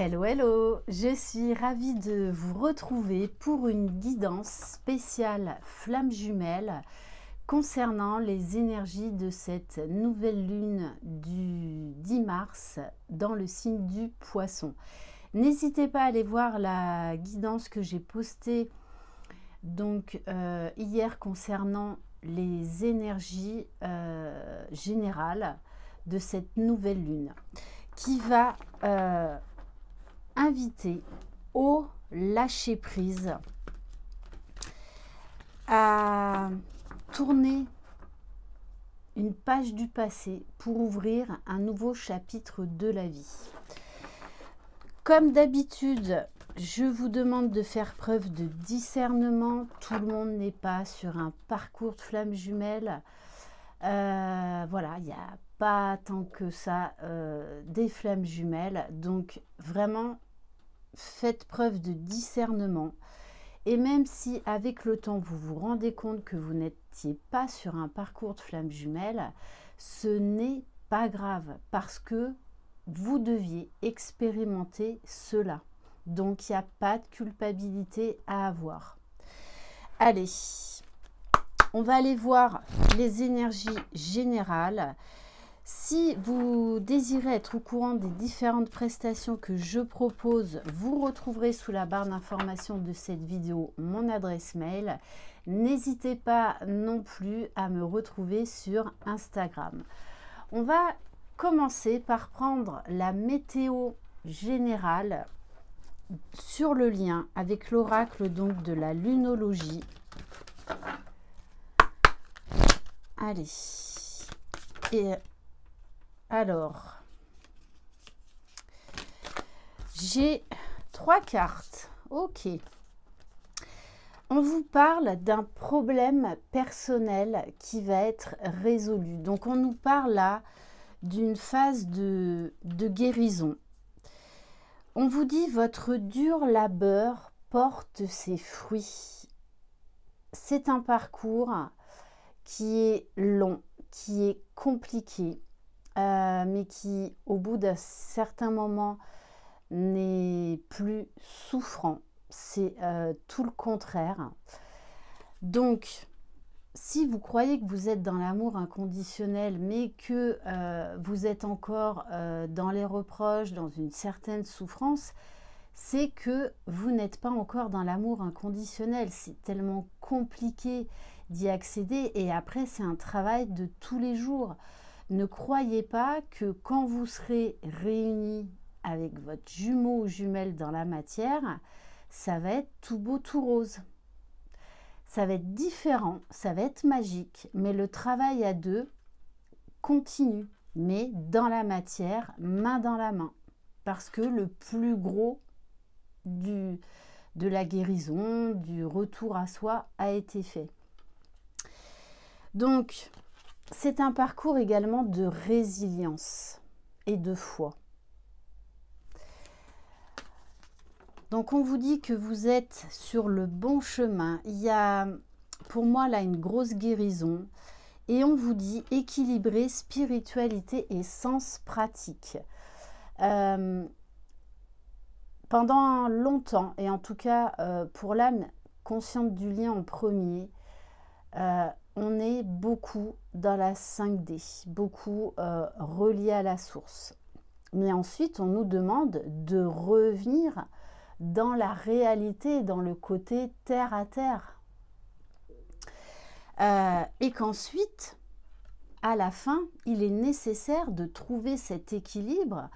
Hello, hello! Je suis ravie de vous retrouver pour une guidance spéciale flamme jumelle concernant les énergies de cette nouvelle lune du 10 mars dans le signe du Poisson. N'hésitez pas à aller voir la guidance que j'ai postée hier concernant les énergies générales de cette nouvelle lune qui va inviter au lâcher prise, à tourner une page du passé pour ouvrir un nouveau chapitre de la vie. Comme d'habitude, je vous demande de faire preuve de discernement. Tout le monde n'est pas sur un parcours de flamme jumelle. Voilà, il n'y a pas tant que ça des flammes jumelles. Donc vraiment, faites preuve de discernement. Et même si avec le temps, vous vous rendez compte que vous n'étiez pas sur un parcours de flamme jumelle, ce n'est pas grave parce que vous deviez expérimenter cela. Donc, il n'y a pas de culpabilité à avoir. Allez, on va aller voir les énergies générales. Si vous désirez être au courant des différentes prestations que je propose, vous retrouverez sous la barre d'information de cette vidéo mon adresse mail. N'hésitez pas non plus à me retrouver sur Instagram. On va commencer par prendre la météo générale sur le lien avec l'oracle donc de la lunologie. Allez. Et alors, j'ai 3 cartes. Ok. On vous parle d'un problème personnel qui va être résolu. Donc, on nous parle là d'une phase de guérison. On vous dit votre dur labeur porte ses fruits. C'est un parcours qui est long, qui est compliqué, mais qui, au bout d'un certain moment, n'est plus souffrant. C'est tout le contraire. Donc, si vous croyez que vous êtes dans l'amour inconditionnel, mais que vous êtes encore dans les reproches, dans une certaine souffrance, c'est que vous n'êtes pas encore dans l'amour inconditionnel. C'est tellement compliqué d'y accéder et après, c'est un travail de tous les jours. Ne croyez pas que quand vous serez réunis avec votre jumeau ou jumelle dans la matière, ça va être tout beau, tout rose. Ça va être différent, ça va être magique, mais le travail à deux continue, mais dans la matière, main dans la main. Parce que le plus gros de la guérison, du retour à soi a été fait. Donc, c'est un parcours également de résilience et de foi. Donc, on vous dit que vous êtes sur le bon chemin. Il y a, pour moi, là, une grosse guérison. Et on vous dit équilibrer spiritualité et sens pratique. Pendant longtemps, et en tout cas pour l'âme consciente du lien en premier, on est beaucoup dans la 5D, beaucoup relié à la source. Mais ensuite, on nous demande de revenir dans la réalité, dans le côté terre à terre. Et qu'ensuite, à la fin, il est nécessaire de trouver cet équilibre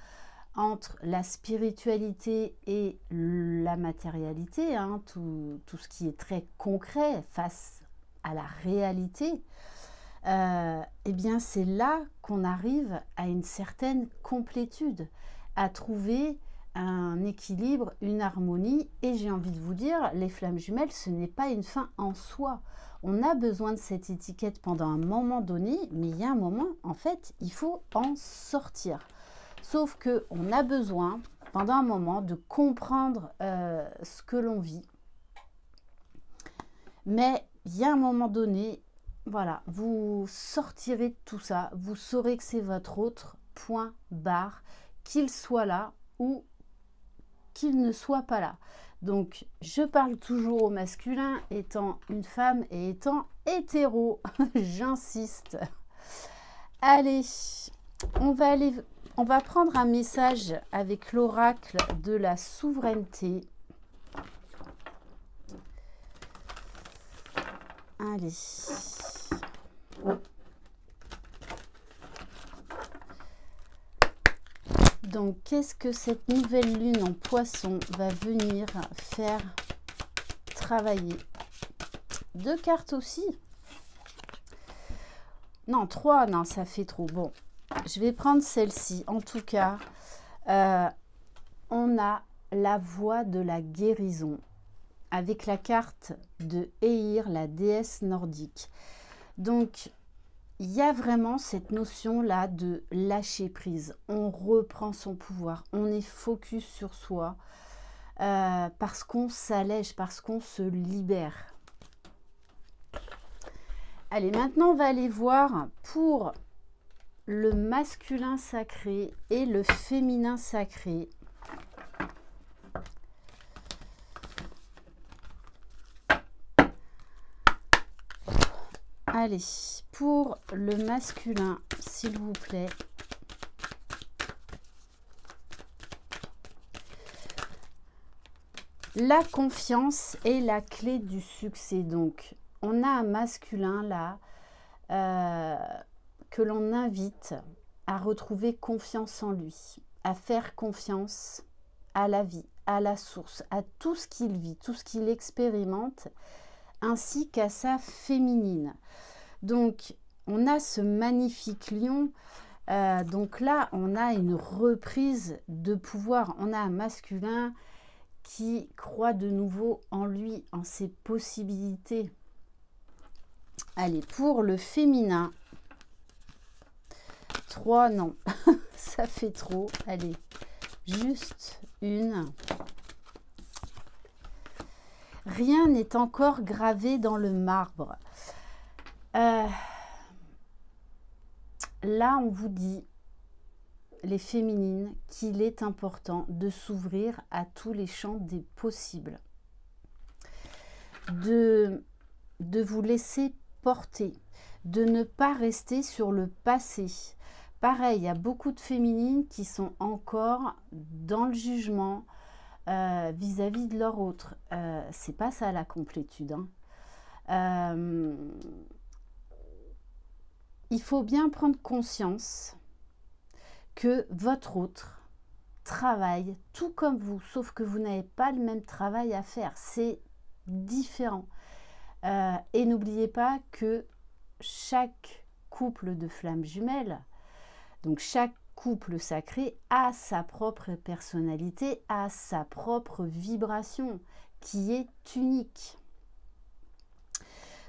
entre la spiritualité et la matérialité, hein, tout ce qui est très concret face à la réalité, eh bien c'est là qu'on arrive à une certaine complétude, à trouver un équilibre, une harmonie. Et j'ai envie de vous dire, les flammes jumelles, ce n'est pas une fin en soi. On a besoin de cette étiquette pendant un moment donné, mais il y a un moment, en fait, il faut en sortir. Sauf qu'on a besoin, pendant un moment, de comprendre ce que l'on vit. Mais il y a un moment donné, voilà, vous sortirez de tout ça, vous saurez que c'est votre autre point barre, qu'il soit là ou qu'il ne soit pas là. Donc, je parle toujours au masculin, étant une femme et étant hétéro. J'insiste. Allez, on va prendre un message avec l'oracle de la souveraineté. Allez. Donc, qu'est-ce que cette nouvelle lune en poisson va venir faire travailler? 2 cartes aussi. Non, 3, non, ça fait trop. Bon, je vais prendre celle-ci. En tout cas, on a la voie de la guérison avec la carte de Eir, la déesse nordique. Donc, il y a vraiment cette notion-là de lâcher prise. On reprend son pouvoir, on est focus sur soi parce qu'on s'allège, parce qu'on se libère. Allez, maintenant, on va aller voir pour le masculin sacré et le féminin sacré. Allez, pour le masculin, s'il vous plaît. La confiance est la clé du succès. Donc, on a un masculin là que l'on invite à retrouver confiance en lui, à faire confiance à la vie, à la source, à tout ce qu'il vit, tout ce qu'il expérimente, ainsi qu'à sa féminine. Donc, on a ce magnifique lion. Donc là, on a une reprise de pouvoir. On a un masculin qui croit de nouveau en lui, en ses possibilités. Allez, pour le féminin, 3, non, ça fait trop. Allez, juste une. Rien n'est encore gravé dans le marbre. Là, on vous dit, les féminines, qu'il est important de s'ouvrir à tous les champs des possibles. De vous laisser porter, de ne pas rester sur le passé. Pareil, il y a beaucoup de féminines qui sont encore dans le jugement vis-à-vis de leur autre. C'est pas ça la complétude, hein. Il faut bien prendre conscience que votre autre travaille tout comme vous, sauf que vous n'avez pas le même travail à faire. C'est différent. Et n'oubliez pas que chaque couple de flammes jumelles, donc chaque couple sacré, a sa propre personnalité, a sa propre vibration qui est unique.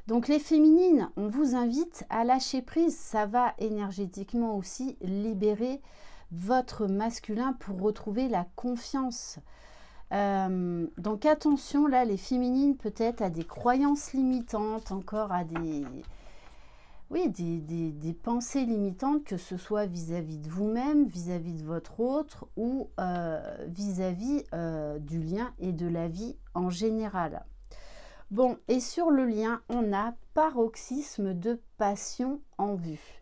Donc les féminines, on vous invite à lâcher prise. Ça va énergétiquement aussi libérer votre masculin pour retrouver la confiance. Donc attention, là, les féminines, peut-être à des croyances limitantes, encore à des pensées limitantes, que ce soit vis-à-vis de vous-même, vis-à-vis de votre autre ou vis-à-vis du lien et de la vie en général. Bon, et sur le lien, on a paroxysme de passion en vue.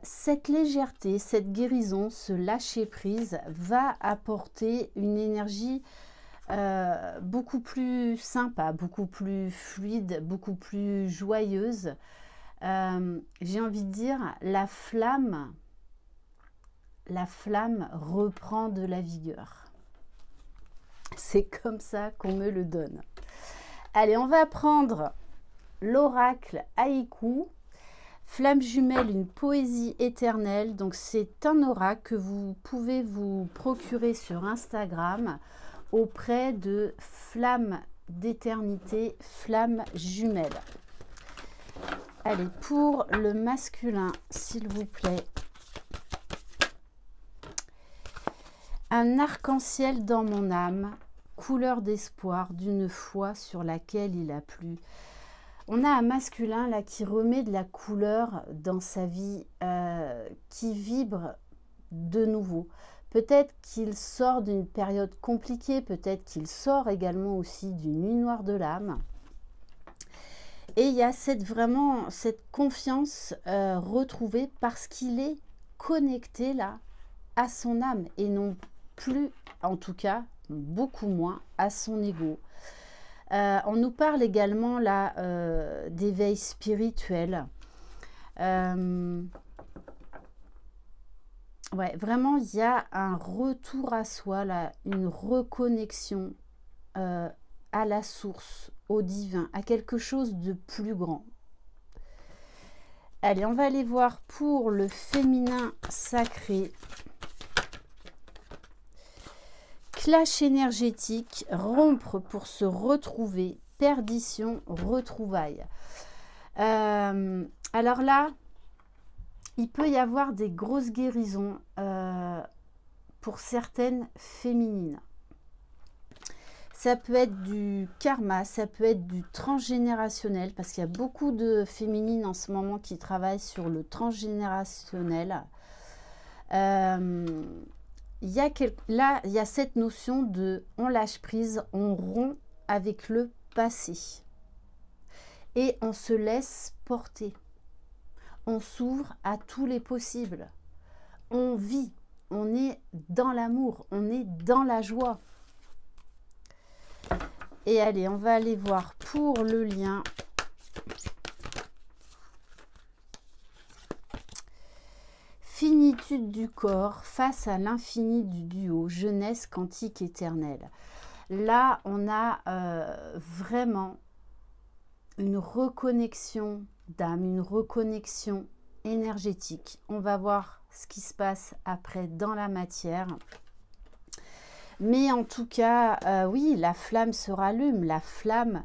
Cette légèreté, cette guérison, ce lâcher-prise va apporter une énergie beaucoup plus sympa, beaucoup plus fluide, beaucoup plus joyeuse. J'ai envie de dire, la flamme reprend de la vigueur. C'est comme ça qu'on me le donne. Allez, on va prendre l'oracle haïku. Flamme jumelle, une poésie éternelle. Donc, c'est un oracle que vous pouvez vous procurer sur Instagram auprès de Flamme d'éternité, Flamme jumelle. Allez, pour le masculin, s'il vous plaît. Un arc-en-ciel dans mon âme, couleur d'espoir, d'une foi sur laquelle il a plu. On a un masculin là qui remet de la couleur dans sa vie, qui vibre de nouveau. Peut-être qu'il sort d'une période compliquée, peut-être qu'il sort également aussi d'une nuit noire de l'âme. Et il y a vraiment cette confiance retrouvée parce qu'il est connecté là à son âme et non plus, en tout cas, beaucoup moins à son ego. On nous parle également là d'éveil spirituel. Ouais, vraiment, il y a un retour à soi, là, une reconnexion à la source, au divin, à quelque chose de plus grand. Allez, on va aller voir pour le féminin sacré. Clash énergétique, rompre pour se retrouver, perdition, retrouvailles. Alors là, il peut y avoir des grosses guérisons pour certaines féminines. Ça peut être du karma, ça peut être du transgénérationnel, parce qu'il y a beaucoup de féminines en ce moment qui travaillent sur le transgénérationnel. Là, il y a cette notion de on lâche prise, on rompt avec le passé. Et on se laisse porter. On s'ouvre à tous les possibles. On vit, on est dans l'amour, on est dans la joie. Et allez, on va aller voir pour le lien. Finitude du corps face à l'infini du duo, jeunesse quantique éternelle. Là, on a vraiment une reconnexion d'âme, une reconnexion énergétique. On va voir ce qui se passe après dans la matière. Mais en tout cas, oui, la flamme se rallume, la flamme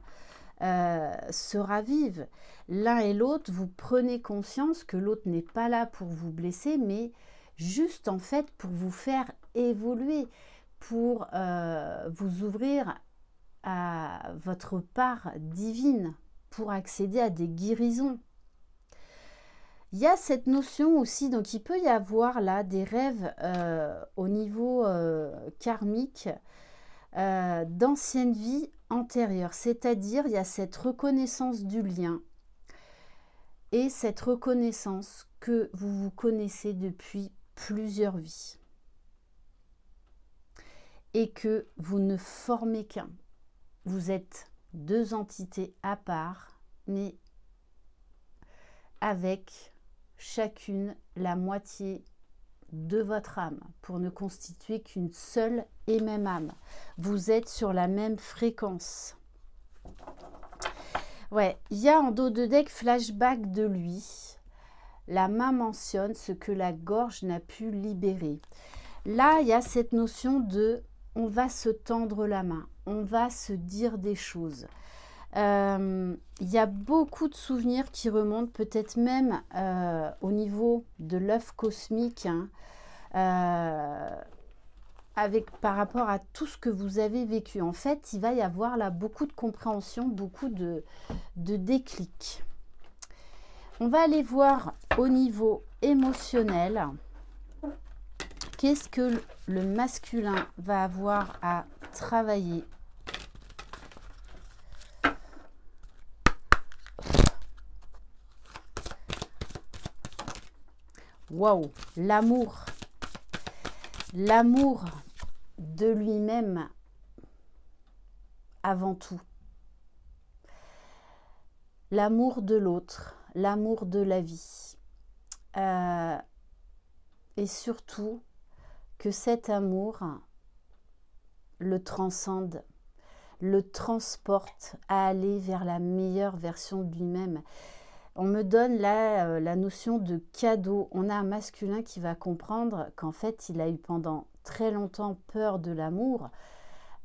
se ravive. L'un et l'autre, vous prenez conscience que l'autre n'est pas là pour vous blesser, mais juste en fait pour vous faire évoluer, pour vous ouvrir à votre part divine, pour accéder à des guérisons. Il y a cette notion aussi, donc il peut y avoir là des rêves au niveau karmique d'anciennes vies antérieures, c'est-à-dire il y a cette reconnaissance du lien et cette reconnaissance que vous vous connaissez depuis plusieurs vies et que vous ne formez qu'un. Vous êtes deux entités à part, mais avec chacune la moitié de votre âme pour ne constituer qu'une seule et même âme. Vous êtes sur la même fréquence. Ouais, il y a en dos de deck flashback de lui. La main mentionne ce que la gorge n'a pu libérer. Là, il y a cette notion de on va se tendre la main, on va se dire des choses. Il y a beaucoup de souvenirs qui remontent, peut-être même au niveau de l'œuf cosmique, hein, par rapport à tout ce que vous avez vécu. En fait, il va y avoir là beaucoup de compréhension, beaucoup de déclic. On va aller voir au niveau émotionnel. Qu'est-ce que le masculin va avoir à travailler ? Waouh, l'amour. L'amour de lui-même avant tout. L'amour de l'autre, l'amour de la vie. Et surtout, que cet amour le transcende, le transporte à aller vers la meilleure version de lui-même. On me donne là la notion de cadeau. On a un masculin qui va comprendre qu'en fait, il a eu pendant très longtemps peur de l'amour,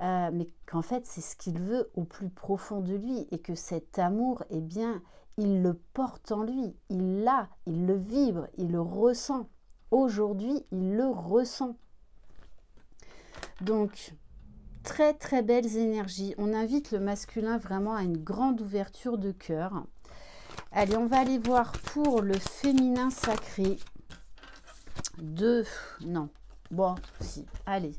mais qu'en fait, c'est ce qu'il veut au plus profond de lui et que cet amour, eh bien, il le porte en lui. Il l'a, il le vibre, il le ressent. Aujourd'hui, il le ressent. Donc, très très belles énergies. On invite le masculin vraiment à une grande ouverture de cœur. Allez, on va aller voir pour le féminin sacré. Bon, si, allez.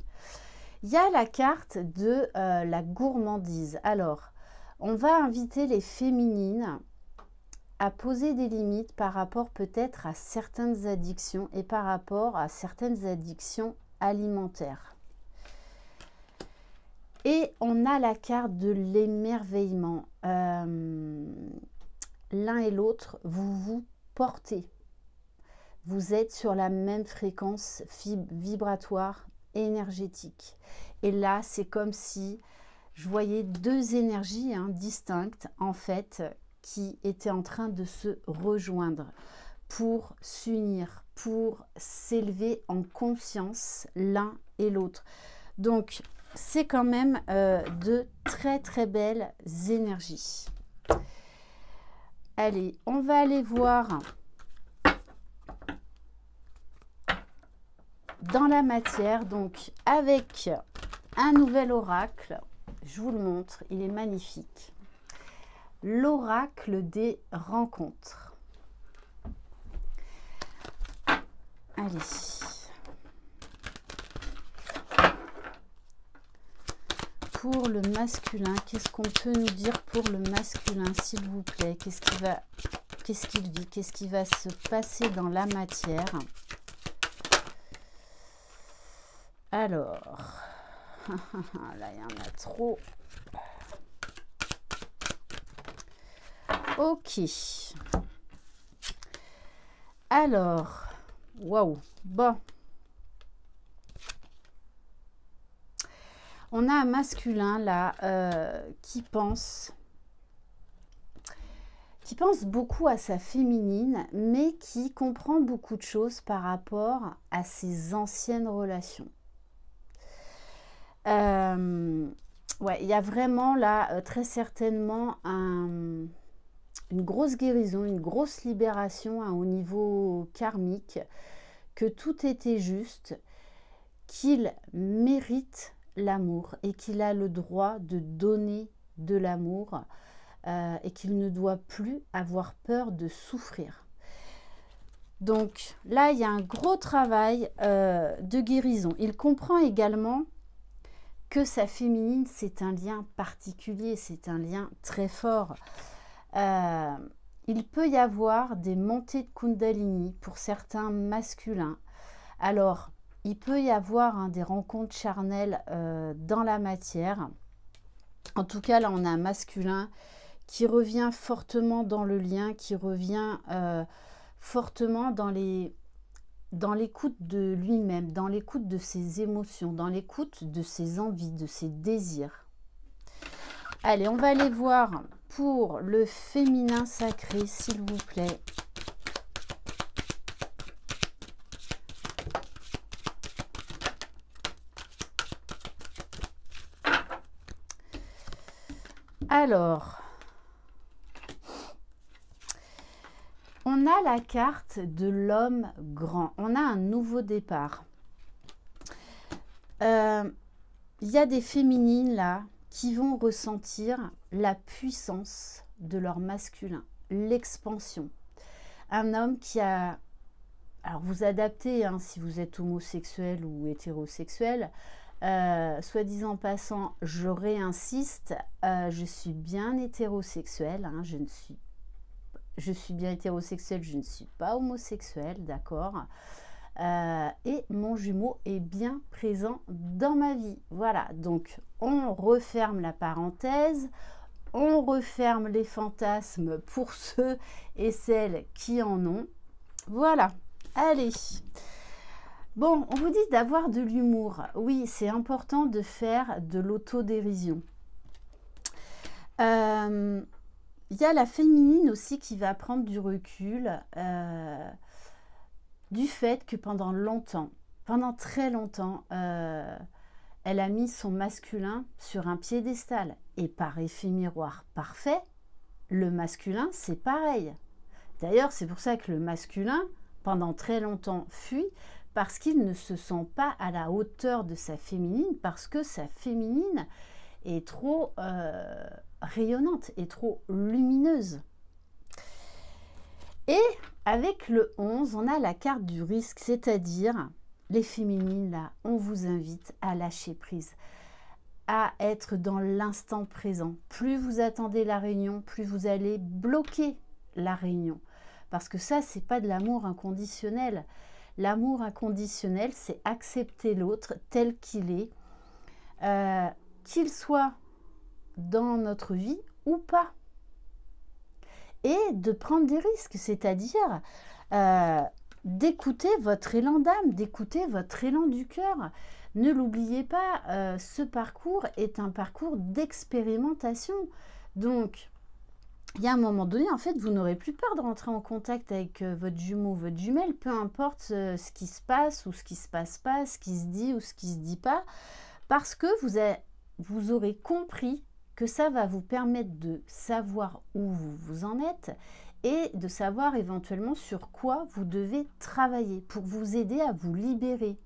Il y a la carte de la gourmandise. Alors, on va inviter les féminines à poser des limites par rapport peut-être à certaines addictions et par rapport à certaines addictions alimentaires. Et on a la carte de l'émerveillement. L'un et l'autre, vous vous portez. Vous êtes sur la même fréquence vibratoire, énergétique. Et là, c'est comme si je voyais deux énergies distinctes, en fait, qui étaient en train de se rejoindre pour s'unir, pour s'élever en conscience l'un et l'autre. Donc, c'est quand même de très très belles énergies. Allez, on va aller voir dans la matière, donc avec un nouvel oracle. Je vous le montre, il est magnifique. L'oracle des rencontres. Allez. Pour le masculin, qu'est-ce qu'on peut nous dire pour le masculin, s'il vous plaît? Qu'est-ce qu'il vit? Qu'est-ce qui va se passer dans la matière? Alors, là, il y en a trop. Ok. Alors, waouh, bon. On a un masculin là qui pense beaucoup à sa féminine, mais qui comprend beaucoup de choses par rapport à ses anciennes relations. Ouais, il y a vraiment là très certainement une grosse guérison, une grosse libération au niveau karmique, que tout était juste, qu'il mérite l'amour et qu'il a le droit de donner de l'amour et qu'il ne doit plus avoir peur de souffrir. Donc là, il y a un gros travail de guérison. Il comprend également que sa féminine, c'est un lien particulier, c'est un lien très fort. Il peut y avoir des montées de Kundalini pour certains masculins. Alors, il peut y avoir des rencontres charnelles dans la matière. En tout cas, là, on a un masculin qui revient fortement dans le lien, qui revient fortement dans l'écoute de lui-même, dans l'écoute de ses émotions, dans l'écoute de ses envies, de ses désirs. Allez, on va aller voir pour le féminin sacré, s'il vous plaît. Alors, on a la carte de l'homme grand. On a un nouveau départ. Il y a des féminines là qui vont ressentir la puissance de leur masculin, l'expansion. Un homme qui a... Alors, vous adaptez si vous êtes homosexuel ou hétérosexuel. Soit dit en passant, je réinsiste, je suis bien hétérosexuelle, je suis bien hétérosexuelle, je ne suis pas homosexuelle, d'accord, et mon jumeau est bien présent dans ma vie. Voilà, donc on referme la parenthèse, on referme les fantasmes pour ceux et celles qui en ont. Voilà, allez. Bon, on vous dit d'avoir de l'humour. Oui, c'est important de faire de l'autodérision. Il y a la féminine aussi qui va prendre du recul du fait que pendant très longtemps, elle a mis son masculin sur un piédestal. Et par effet miroir parfait, le masculin, c'est pareil. D'ailleurs, c'est pour ça que le masculin, pendant très longtemps, fuit, parce qu'il ne se sent pas à la hauteur de sa féminine, parce que sa féminine est trop rayonnante, est trop lumineuse. Et avec le 11, on a la carte du risque, c'est-à-dire les féminines, là, on vous invite à lâcher prise, à être dans l'instant présent. Plus vous attendez la réunion, plus vous allez bloquer la réunion. Parce que ça, c'est pas de l'amour inconditionnel. L'amour inconditionnel, c'est accepter l'autre tel qu'il est, qu'il soit dans notre vie ou pas. Et de prendre des risques, c'est-à-dire d'écouter votre élan d'âme, d'écouter votre élan du cœur. Ne l'oubliez pas, ce parcours est un parcours d'expérimentation. Donc, il y a un moment donné, en fait, vous n'aurez plus peur de rentrer en contact avec votre jumeau, votre jumelle, peu importe ce qui se passe ou ce qui ne se passe pas, ce qui se dit ou ce qui ne se dit pas, parce que vous aurez compris que ça va vous permettre de savoir où vous en êtes et de savoir éventuellement sur quoi vous devez travailler pour vous aider à vous libérer.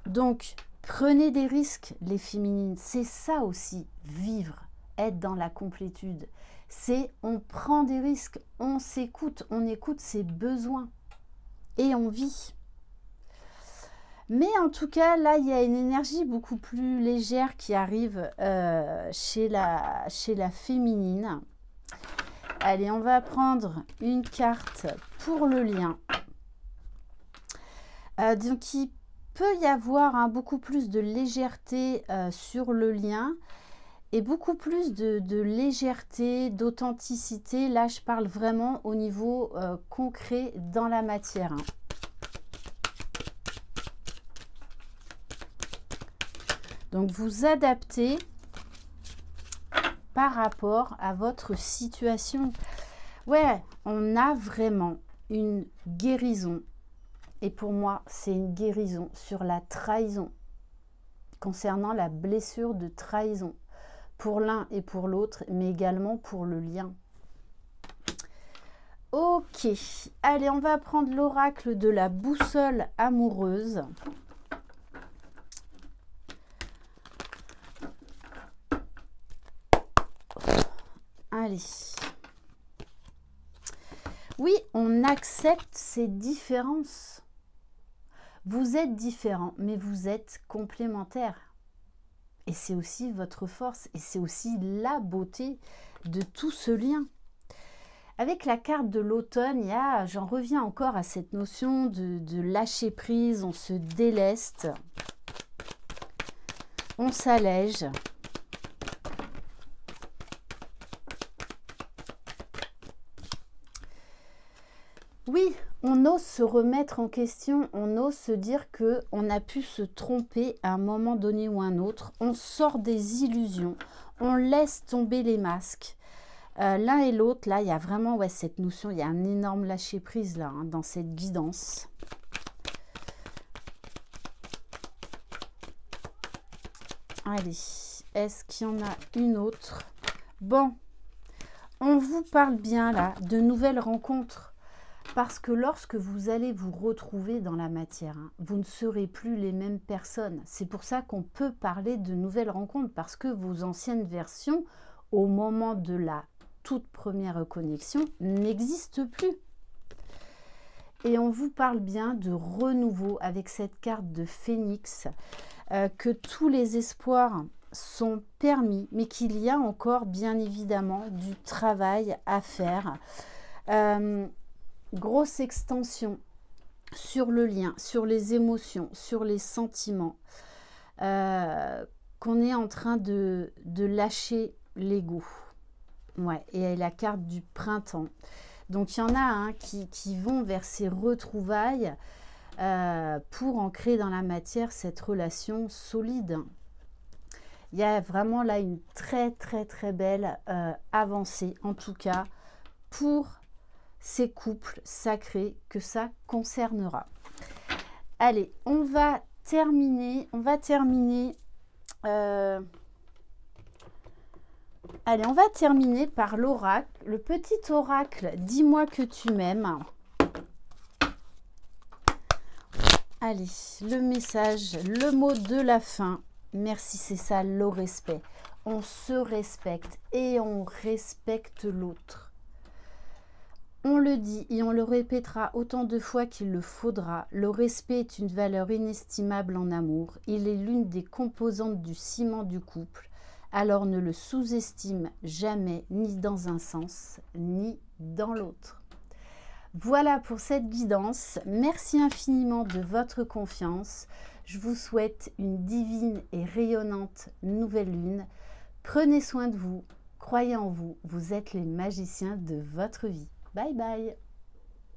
Donc, prenez des risques, les féminines. C'est ça aussi, vivre, être dans la complétude. C'est on prend des risques, on s'écoute, on écoute ses besoins et on vit. Mais en tout cas, là, il y a une énergie beaucoup plus légère qui arrive chez la féminine. Allez, on va prendre une carte pour le lien. Donc, il peut y avoir beaucoup plus de légèreté sur le lien et beaucoup plus de légèreté, d'authenticité. Là, je parle vraiment au niveau concret dans la matière. Donc, vous adaptez par rapport à votre situation. Ouais, on a vraiment une guérison. Et pour moi, c'est une guérison sur la trahison. Concernant la blessure de trahison. Pour l'un et pour l'autre, mais également pour le lien. Ok. Allez, on va prendre l'oracle de la boussole amoureuse. Allez. Oui, on accepte ces différences. Vous êtes différents, mais vous êtes complémentaires. Et c'est aussi votre force, et c'est aussi la beauté de tout ce lien. Avec la carte de l'automne, j'en reviens encore à cette notion de lâcher prise, on se déleste, on s'allège. Oui, on ose se remettre en question, on ose se dire qu'on a pu se tromper à un moment donné ou un autre. On sort des illusions, on laisse tomber les masques. L'un et l'autre, là, il y a vraiment cette notion, il y a un énorme lâcher-prise là, dans cette guidance. Allez, est-ce qu'il y en a une autre? Bon, on vous parle bien là de nouvelles rencontres. Parce que lorsque vous allez vous retrouver dans la matière, vous ne serez plus les mêmes personnes. C'est pour ça qu'on peut parler de nouvelles rencontres, parce que vos anciennes versions, au moment de la toute première connexion, n'existent plus. Et on vous parle bien de renouveau avec cette carte de Phénix, que tous les espoirs sont permis, mais qu'il y a encore bien évidemment du travail à faire. Grosse extension sur le lien, sur les émotions, sur les sentiments, qu'on est en train de lâcher l'ego. Ouais, et la carte du printemps. Donc, il y en a qui vont vers ces retrouvailles pour ancrer dans la matière cette relation solide. Il y a vraiment là une très, très, très belle avancée, en tout cas, pour ces couples sacrés que ça concernera. Allez, on va terminer. Allez, on va terminer par l'oracle, le petit oracle « Dis-moi que tu m'aimes ». Allez, le message, le mot de la fin. Merci, c'est ça, le respect. On se respecte et on respecte l'autre. On le dit et on le répétera autant de fois qu'il le faudra, le respect est une valeur inestimable en amour. Il est l'une des composantes du ciment du couple. Alors ne le sous-estime jamais, ni dans un sens, ni dans l'autre. Voilà pour cette guidance. Merci infiniment de votre confiance. Je vous souhaite une divine et rayonnante nouvelle lune. Prenez soin de vous, croyez en vous, vous êtes les magiciens de votre vie. Bye bye.